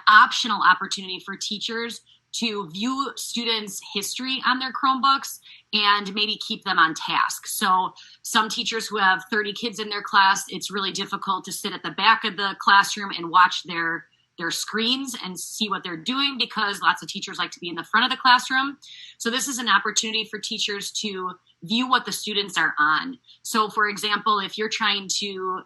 Speaker 1: optional opportunity for teachers to view students' history on their Chromebooks and maybe keep them on task. So some teachers who have 30 kids in their class, it's really difficult to sit at the back of the classroom and watch their screens and see what they're doing, because lots of teachers like to be in the front of the classroom. So this is an opportunity for teachers to view what the students are on. So for example, if you're trying to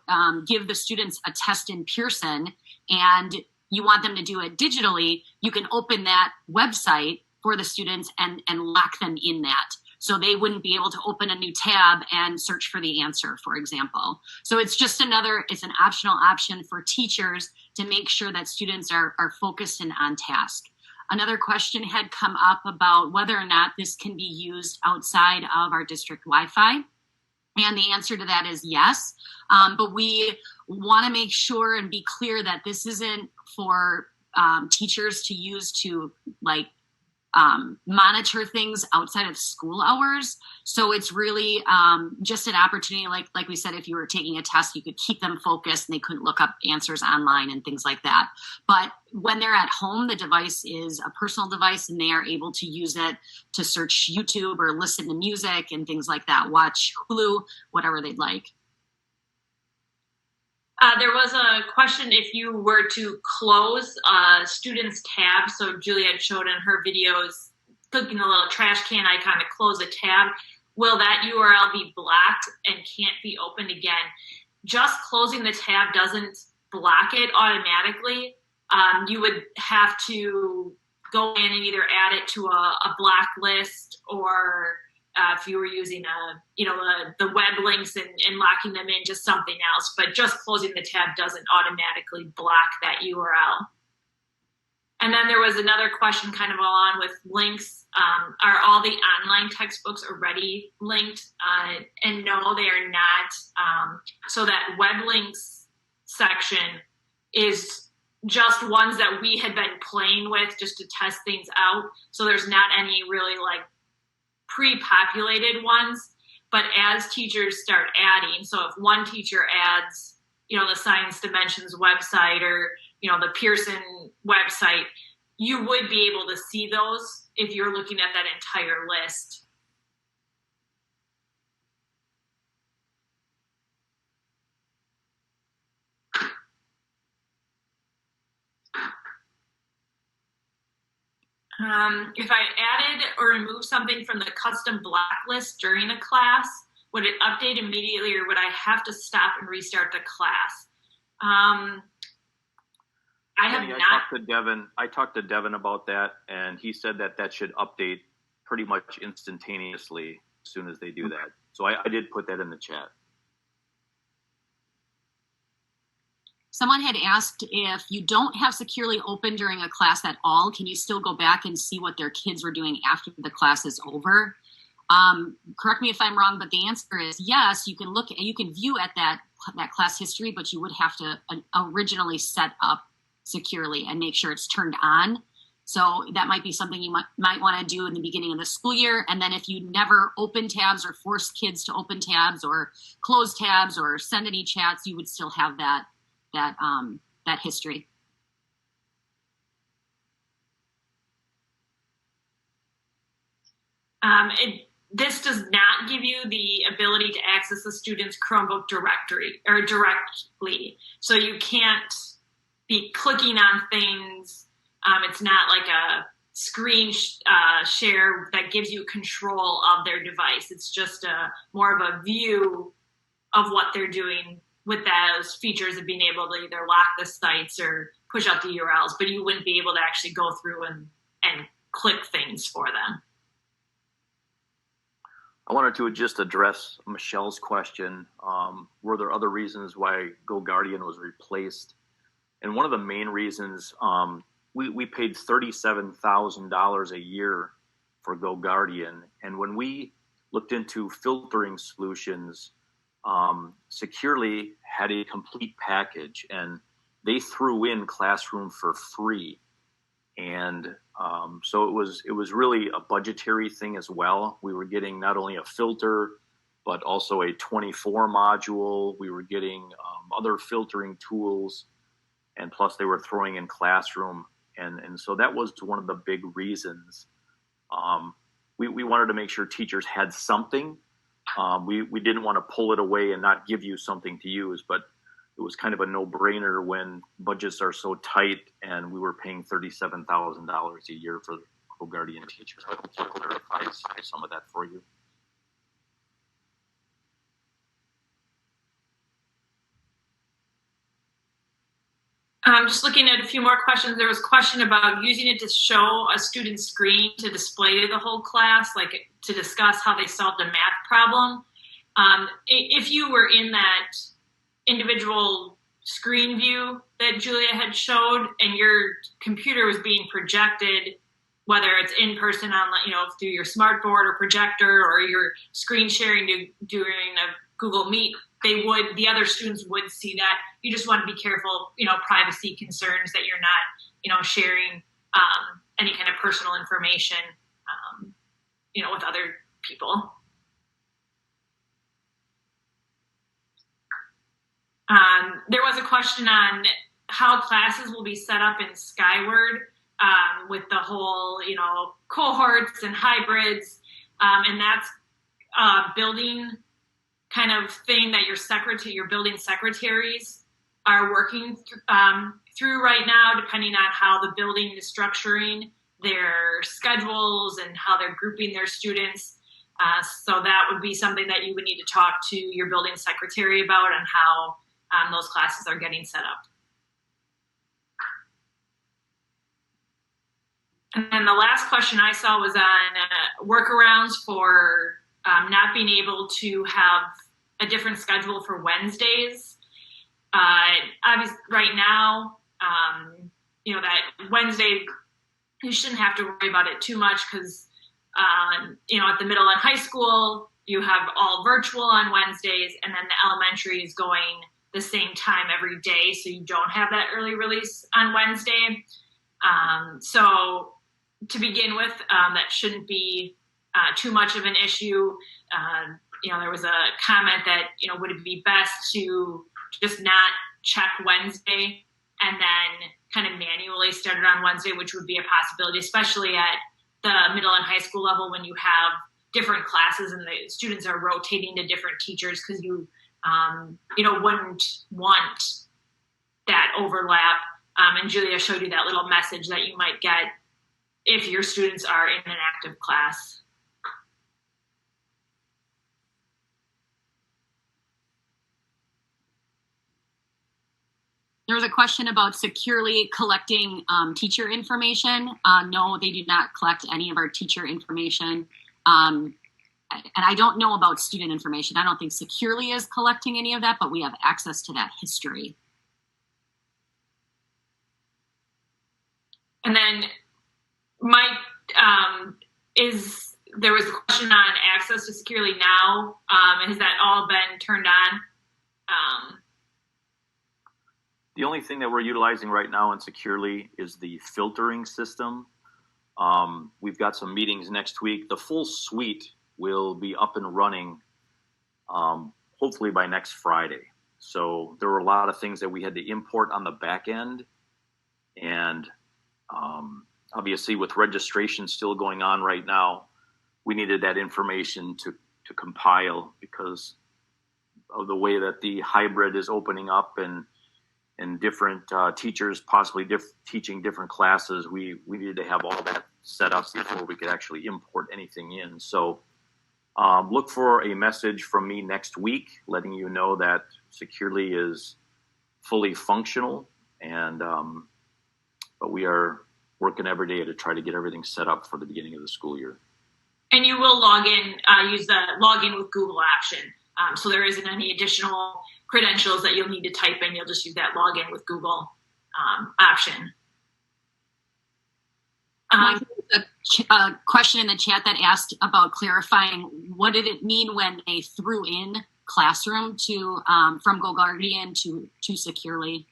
Speaker 1: give the students a test in Pearson and you want them to do it digitally, you can open that website for the students and lock them in that. So they wouldn't be able to open a new tab and search for the answer, for example. So it's just it's an optional option for teachers to make sure that students are focused and on task. Another question had come up about whether or not this can be used outside of our district Wi-Fi. And the answer to that is yes. But we want to make sure and be clear that this isn't for teachers to use to monitor things outside of school hours. So it's really just an opportunity, like we said, if you were taking a test, you could keep them focused and they couldn't look up answers online and things like that. But when they're at home, the device is a personal device and they are able to use it to search YouTube or listen to music and things like that, watch Hulu, whatever they'd like.
Speaker 3: There was a question if you were to close a student's tab. So Juliet showed in her videos, clicking the little trash can icon to close a tab. Will that URL be blocked and can't be opened again? Just closing the tab doesn't block it automatically. You would have to go in and either add it to a blacklist, or if you were using the web links and locking them in, just something else. But just closing the tab doesn't automatically block that URL. And then there was another question kind of along with links. Are all the online textbooks already linked? And no, they are not. So that web links section is just ones that we had been playing with just to test things out. So there's not any really pre-populated ones. But as teachers start adding, so if one teacher adds, the Science Dimensions website or, the Pearson website, you would be able to see those if you're looking at that entire list. If I added or removed something from the custom blacklist during a class, would it update immediately or would I have to stop and restart the class? I
Speaker 5: talked to Devin about that, and he said that should update pretty much instantaneously as soon as they do that. So I did put that in the chat.
Speaker 1: Someone had asked, if you don't have securely open during a class at all, can you still go back and see what their kids were doing after the class is over? Correct me if I'm wrong, but the answer is yes. You can view at that class history, but you would have to originally set up securely and make sure it's turned on. So that might be something you might want to do in the beginning of the school year. And then if you never open tabs or force kids to open tabs or close tabs or send any chats, you would still have that history.
Speaker 3: This does not give you the ability to access the student's Chromebook directory or directly. So you can't be clicking on things. It's not like a screen share that gives you control of their device. It's just more of a view of what they're doing with those features of being able to either lock the sites or push out the URLs, but you wouldn't be able to actually go through and click things for them.
Speaker 5: I wanted to just address Michelle's question. Were there other reasons why GoGuardian was replaced? And one of the main reasons, we paid $37,000 a year for GoGuardian. And when we looked into filtering solutions, Securely had a complete package, and they threw in Classroom for free. And so it was really a budgetary thing as well. We were getting not only a filter, but also a 24 module. We were getting other filtering tools, and plus they were throwing in Classroom. And so that was one of the big reasons. We wanted to make sure teachers had something. We didn't want to pull it away and not give you something to use, but it was kind of a no-brainer when budgets are so tight, and we were paying $37,000 a year for GoGuardian teachers. I hope that clarifies some of that for you.
Speaker 3: I'm just looking at a few more questions. There was a question about using it to show a student's screen to display to the whole class, like to discuss how they solved a math problem. If you were in that individual screen view that Julia had showed, and your computer was being projected, whether it's in person on, through your smart board or projector, or your screen sharing during a Google Meet, the other students would see that. You just want to be careful, privacy concerns, that you're not, sharing any kind of personal information, with other people. There was a question on how classes will be set up in Skyward with the whole, cohorts and hybrids, and that's building kind of thing that your building secretaries are working through right now, depending on how the building is structuring their schedules and how they're grouping their students. So that would be something that you would need to talk to your building secretary about, on how those classes are getting set up. And then the last question I saw was on workarounds for not being able to have a different schedule for Wednesdays. Obviously, right now, that Wednesday, you shouldn't have to worry about it too much, because, at the middle and high school, you have all virtual on Wednesdays, and then the elementary is going the same time every day, so you don't have that early release on Wednesday. So to begin with, that shouldn't be too much of an issue. There was a comment that, would it be best to just not check Wednesday and then kind of manually start it on Wednesday, which would be a possibility, especially at the middle and high school level, when you have different classes and the students are rotating to different teachers, because you wouldn't want that overlap. And Julia showed you that little message that you might get if your students are in an active class.
Speaker 1: There was a question about Securely collecting teacher information. No, they do not collect any of our teacher information. And I don't know about student information. I don't think Securely is collecting any of that, but we have access to that history.
Speaker 3: And then Mike, there was a question on access to Securely now. Has that all been turned on?
Speaker 5: The only thing that we're utilizing right now in Securely is the filtering system. We've got some meetings next week. The full suite will be up and running hopefully by next Friday. So there were a lot of things that we had to import on the back end. And obviously with registration still going on right now, we needed that information to compile, because of the way that the hybrid is opening up, and different teachers possibly teaching different classes. We needed to have all that set up before we could actually import anything in. So look for a message from me next week letting you know that Securely is fully functional, and but we are working every day to try to get everything set up for the beginning of the school year.
Speaker 3: And you will log in, use the login with Google option. So there isn't any additional credentials that you'll need to type in. You'll just use that login with Google option.
Speaker 1: A question in the chat that asked about clarifying what did it mean when they threw in classroom to from GoGuardian to Securely.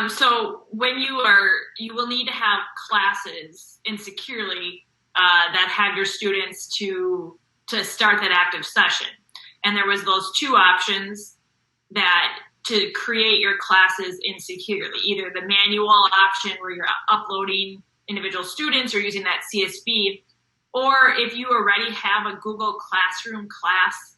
Speaker 3: So when you will need to have classes in Securely that have your students to start that active session. And there was those two options that to create your classes in Securely, either the manual option where you're uploading individual students or using that CSV, or if you already have a Google Classroom class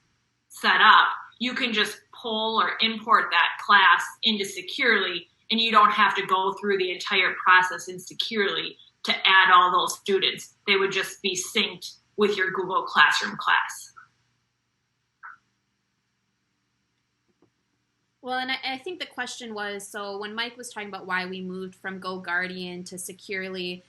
Speaker 3: set up, you can just pull or import that class into Securely, and you don't have to go through the entire process in Securely to add all those students. They would just be synced with your Google Classroom class.
Speaker 2: Well, and I think the question was, so when Mike was talking about why we moved from GoGuardian to Securely,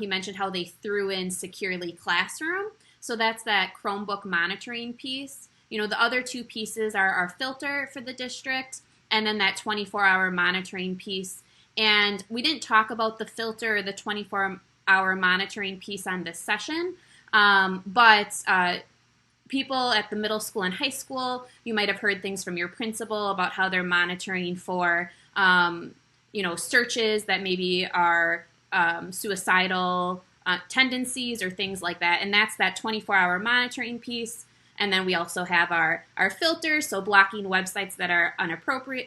Speaker 2: he mentioned how they threw in Securely Classroom. So that's that Chromebook monitoring piece. You know, the other two pieces are our filter for the district and then that 24-hour monitoring piece. And we didn't talk about the filter or the 24-hour monitoring piece on this session, but people at the middle school and high school, you might have heard things from your principal about how they're monitoring for, searches that maybe are suicidal tendencies or things like that. And that's that 24-hour monitoring piece. And then we also have our filters, so blocking websites that are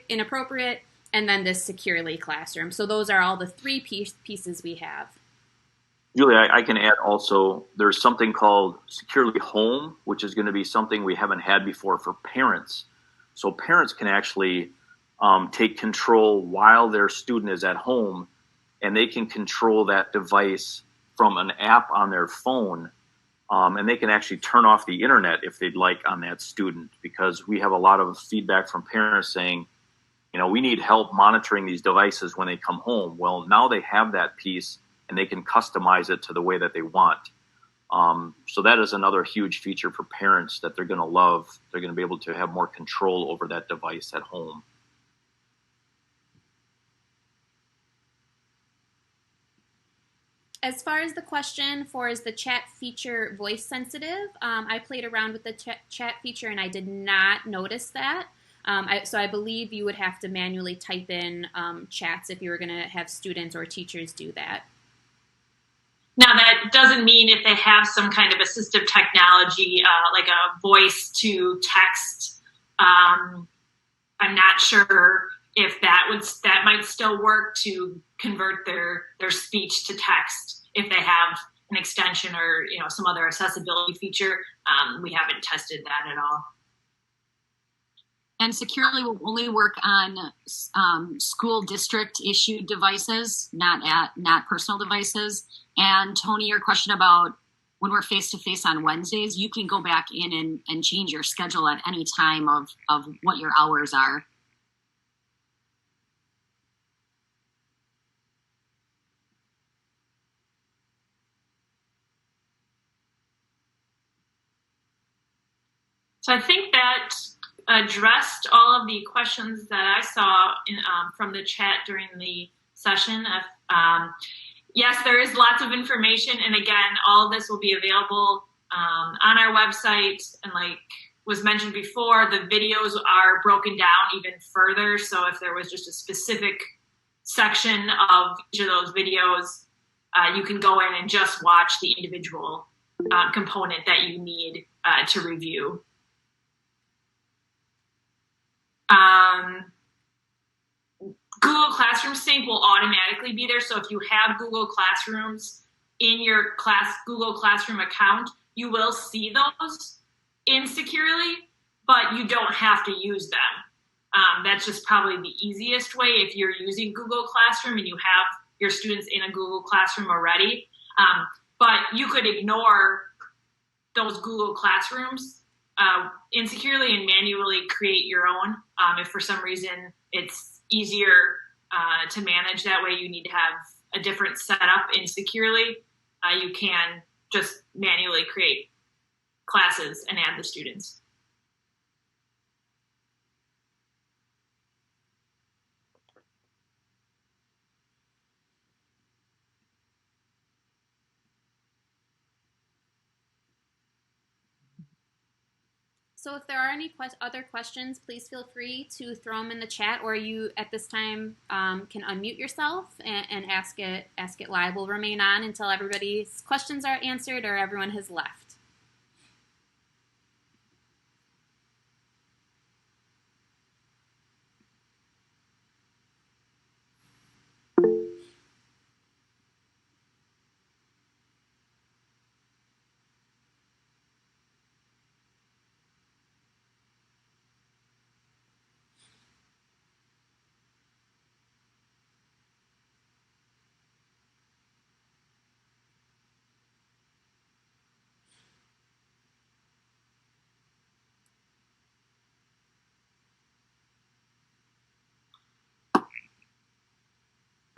Speaker 2: inappropriate, and then this Securely Classroom. So those are all the three pieces we have.
Speaker 5: Julie, I can add also, there's something called Securely Home, which is going to be something we haven't had before for parents. So parents can actually take control while their student is at home, and they can control that device from an app on their phone, and they can actually turn off the internet if they'd like on that student, because we have a lot of feedback from parents saying, we need help monitoring these devices when they come home. Well, now they have that piece, and they can customize it to the way that they want. So that is another huge feature for parents that they're going to love. They're going to be able to have more control over that device at home.
Speaker 2: As far as the question for is the chat feature voice sensitive, I played around with the chat feature and I did not notice that. So I believe you would have to manually type in chats if you were going to have students or teachers do that.
Speaker 3: Now, that doesn't mean if they have some kind of assistive technology, like a voice to text. I'm not sure if that might still work to convert their speech to text if they have an extension or some other accessibility feature. We haven't tested that at all.
Speaker 1: And Securely will only work on school district issued devices, not personal devices. And Tony, your question about when we're face to face on Wednesdays, you can go back in and change your schedule at any time of what your hours are.
Speaker 3: So I think that addressed all of the questions that I saw from the chat during the session. Yes, there is lots of information, and again, all of this will be available on our website. And like was mentioned before, the videos are broken down even further. So if there was just a specific section of each of those videos, you can go in and just watch the individual component that you need to review. Google Classroom Sync will automatically be there. So if you have Google Classrooms in your Google Classroom account, you will see those in Securely, but you don't have to use them. That's just probably the easiest way if you're using Google Classroom and you have your students in a Google Classroom already. But you could ignore those Google Classrooms in Securely and manually create your own. If for some reason it's easier to manage that way, you need to have a different setup in Securely, you can just manually create classes and add the students.
Speaker 2: So if there are any other questions, please feel free to throw them in the chat, or you at this time can unmute yourself and ask it live. We'll remain on until everybody's questions are answered or everyone has left.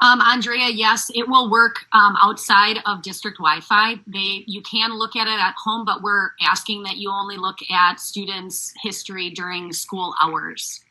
Speaker 1: Andrea, yes, it will work outside of district Wi-Fi. You can look at it at home, but we're asking that you only look at students' history during school hours.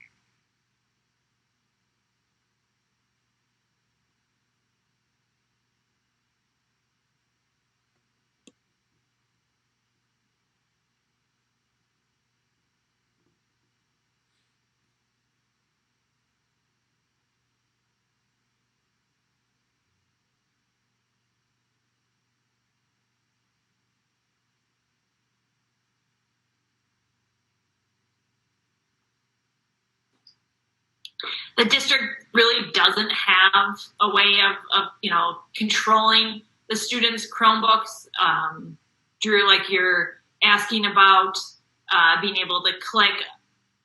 Speaker 3: The district really doesn't have a way of controlling the students' Chromebooks. Drew, like you're asking about being able to click.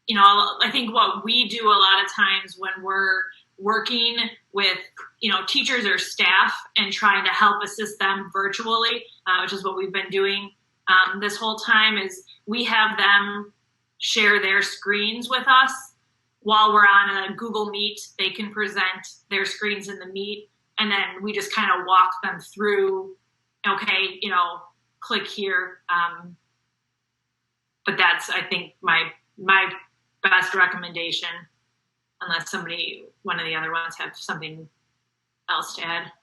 Speaker 3: I think what we do a lot of times when we're working with teachers or staff and trying to help assist them virtually, which is what we've been doing this whole time, is we have them share their screens with us. While we're on a Google Meet, they can present their screens in the Meet, and then we just kind of walk them through, okay, click here. But that's, I think, my best recommendation, unless one of the other ones have something else to add.